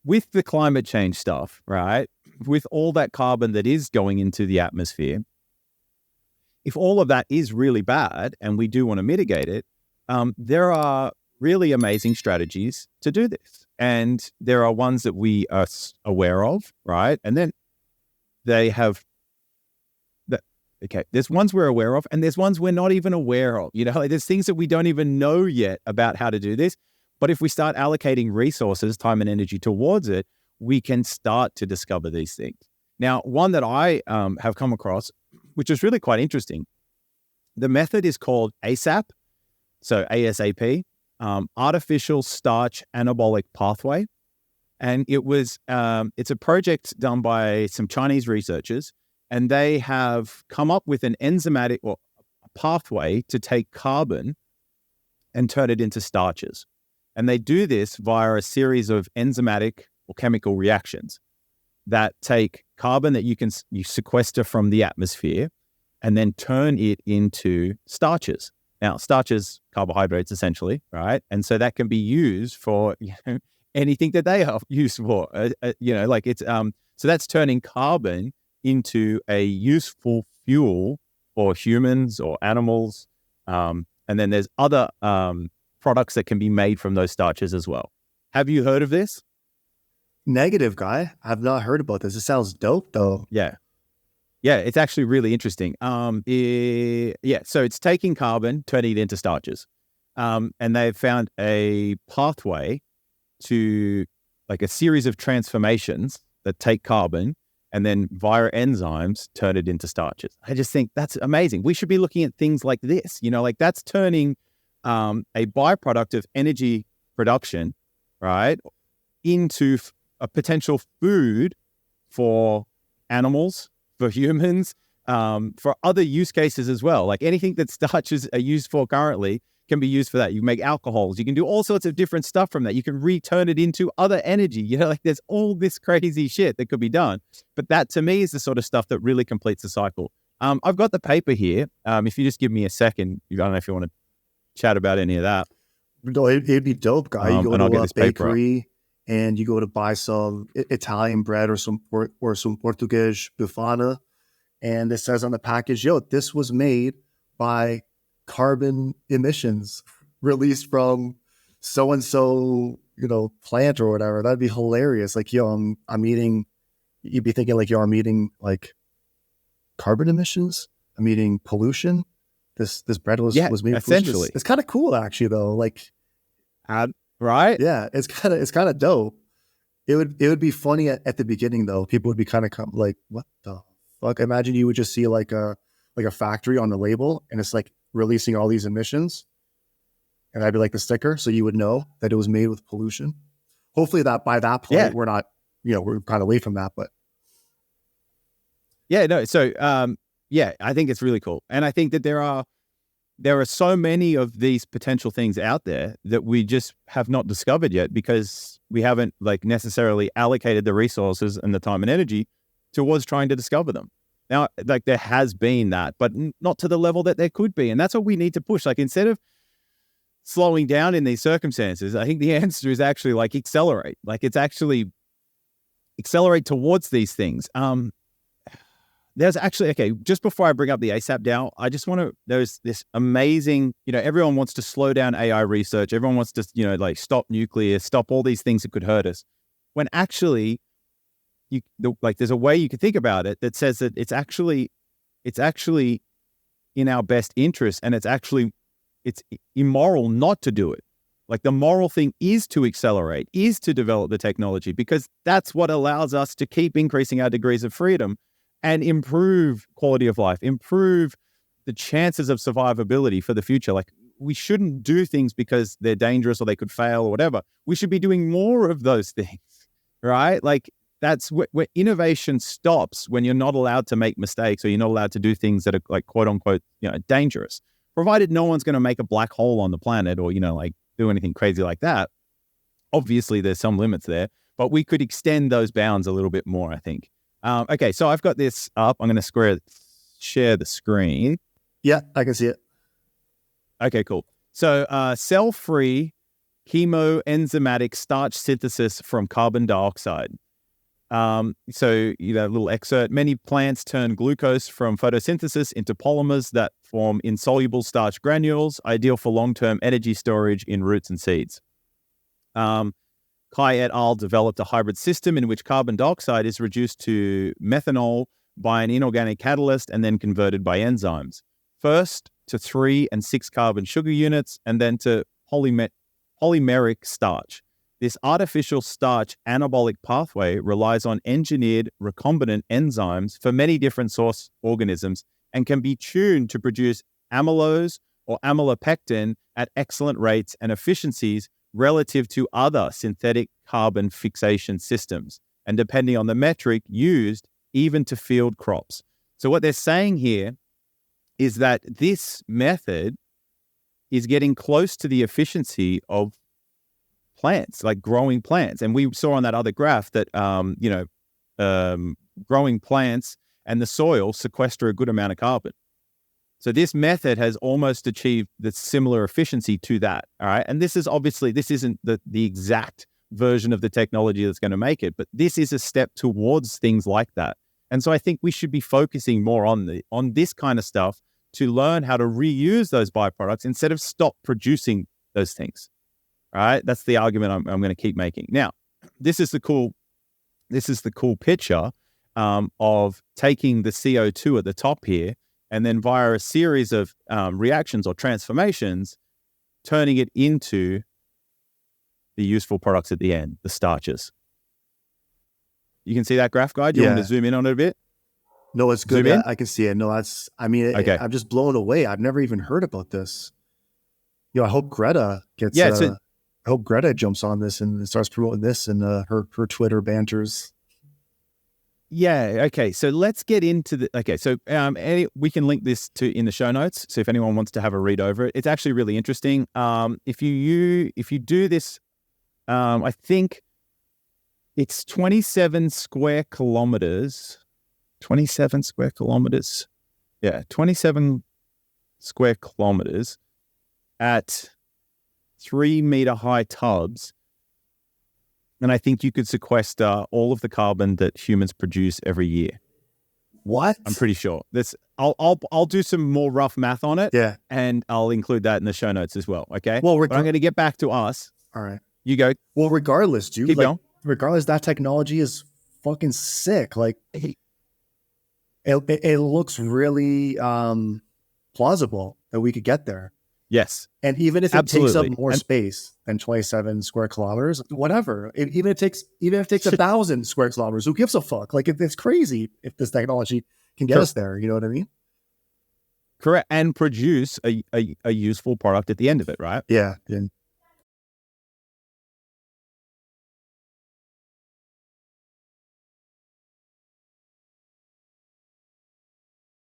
with the climate change stuff, right, with all that carbon that is going into the atmosphere, if all of that is really bad and we do want to mitigate it, there are really amazing strategies to do this. And there are ones that we are aware of, right? And then they have there's ones we're aware of, and there's ones we're not even aware of. Like there's things that we don't even know yet about how to do this. But if we start allocating resources, time and energy towards it, we can start to discover these things. Now, one that I have come across, which is really quite interesting, the method is called ASAP, so ASAP, Artificial Starch Anabolic Pathway. And it's a project done by some Chinese researchers, and they have come up with an enzymatic or a pathway to take carbon and turn it into starches. And they do this via a series of enzymatic or chemical reactions that take carbon that you sequester from the atmosphere and then turn it into starches. Now, starches, carbohydrates, essentially, right? And so that can be used for anything that they are used for. So that's turning carbon into a useful fuel for humans or animals. And then there's other products that can be made from those starches as well. Have you heard of this? Negative, guy. I've not heard about this. It sounds dope, though. Yeah, it's actually really interesting. So it's taking carbon, turning it into starches. And they've found a pathway to like a series of transformations that take carbon and then via enzymes turn it into starches. I just think that's amazing. We should be looking at things like this, like that's turning a byproduct of energy production, right, into a potential food for animals, for humans, for other use cases as well. Like anything that starches are used for currently can be used for that. You make alcohols. You can do all sorts of different stuff from that. You can return it into other energy. Like there's all this crazy shit that could be done. But that to me is the sort of stuff that really completes the cycle. I've got the paper here. If you just give me a second, I don't know if you want to chat about any of that. No, it'd be dope, guy. You go to a bakery and you go to buy some Italian bread or some Portuguese bifana, and it says on the package, this was made by carbon emissions released from so-and-so, plant or whatever. That'd be hilarious. Like, I'm eating, you'd be thinking like, I'm eating like carbon emissions. I'm eating pollution. This bread was made with essentially. It's kind of cool actually though. Like, right? Yeah, it's kind of dope. It would be funny at the beginning though. People would be kind of like, what the fuck? Imagine you would just see like a factory on the label and it's like releasing all these emissions, and that'd be like the sticker, so you would know that it was made with pollution. Hopefully that by that point we're not, we're kind of away from that, but so I think it's really cool. And I think that there are so many of these potential things out there that we just have not discovered yet because we haven't like necessarily allocated the resources and the time and energy towards trying to discover them. Now, like there has been that, but not to the level that there could be. And that's what we need to push. Like instead of slowing down in these circumstances, I think the answer is actually like accelerate. Like it's actually accelerate towards these things. There's actually, just before I bring up the ASAP DAO, I just want to, there's this amazing, everyone wants to slow down AI research. Everyone wants to, like stop nuclear, stop all these things that could hurt us. When actually, there's a way you could think about it that says that it's actually in our best interest, and it's immoral not to do it. Like the moral thing is to accelerate, is to develop the technology, because that's what allows us to keep increasing our degrees of freedom and improve quality of life, improve the chances of survivability for the future. Like we shouldn't do things because they're dangerous or they could fail or whatever. We should be doing more of those things, right? Like that's where innovation stops, when you're not allowed to make mistakes or you're not allowed to do things that are like quote unquote, dangerous, provided no one's going to make a black hole on the planet or, like do anything crazy like that. Obviously there's some limits there, but we could extend those bounds a little bit more, I think. So I've got this up. I'm going to share the screen. Yeah, I can see it. Okay, cool. So cell-free chemoenzymatic starch synthesis from carbon dioxide. So, little excerpt. Many plants turn glucose from photosynthesis into polymers that form insoluble starch granules, ideal for long-term energy storage in roots and seeds. Kai et al. Developed a hybrid system in which carbon dioxide is reduced to methanol by an inorganic catalyst and then converted by enzymes. First to 3 and 6 carbon sugar units, and then to polymeric starch. This artificial starch anabolic pathway relies on engineered recombinant enzymes for many different source organisms and can be tuned to produce amylose or amylopectin at excellent rates and efficiencies relative to other synthetic carbon fixation systems, and depending on the metric used, even to field crops. So what they're saying here is that this method is getting close to the efficiency of plants, like growing plants. And we saw on that other graph that, growing plants and the soil sequester a good amount of carbon. So this method has almost achieved the similar efficiency to that, all right? And this isn't the exact version of the technology that's going to make it, but this is a step towards things like that. And so I think we should be focusing more on this kind of stuff to learn how to reuse those byproducts instead of stop producing those things, all right? That's the argument I'm going to keep making. Now, this is the cool picture of taking the CO2 at the top here, and then via a series of reactions or transformations, turning it into the useful products at the end, the starches. You can see that graph, guy? Do you want me to zoom in on it a bit? No, it's good. I can see it. No, okay. I'm just blown away. I've never even heard about this. I hope Greta gets, I hope Greta jumps on this and starts promoting this in her Twitter banters. Yeah. Okay. So let's get into we can link this in the show notes. So if anyone wants to have a read over it, it's actually really interesting. If you do this, I think it's 27 square kilometers. 27 square kilometers. Yeah. 27 square kilometers at 3 meter high tubs. And I think you could sequester all of the carbon that humans produce every year. What? I'm pretty sure. I'll do some more rough math on it. Yeah. And I'll include that in the show notes as well. Okay. Well, but I'm going to get back to us. All right. You go. Well, regardless, dude. Keep going. Regardless, that technology is fucking sick. Like, it looks really plausible that we could get there. Yes. And even if it takes up more space than 27 square kilometers, whatever, even if it takes 1,000 square kilometers, who gives a fuck? Like, it's crazy if this technology can get us there. You know what I mean? Correct. And produce a useful product at the end of it, right? Yeah.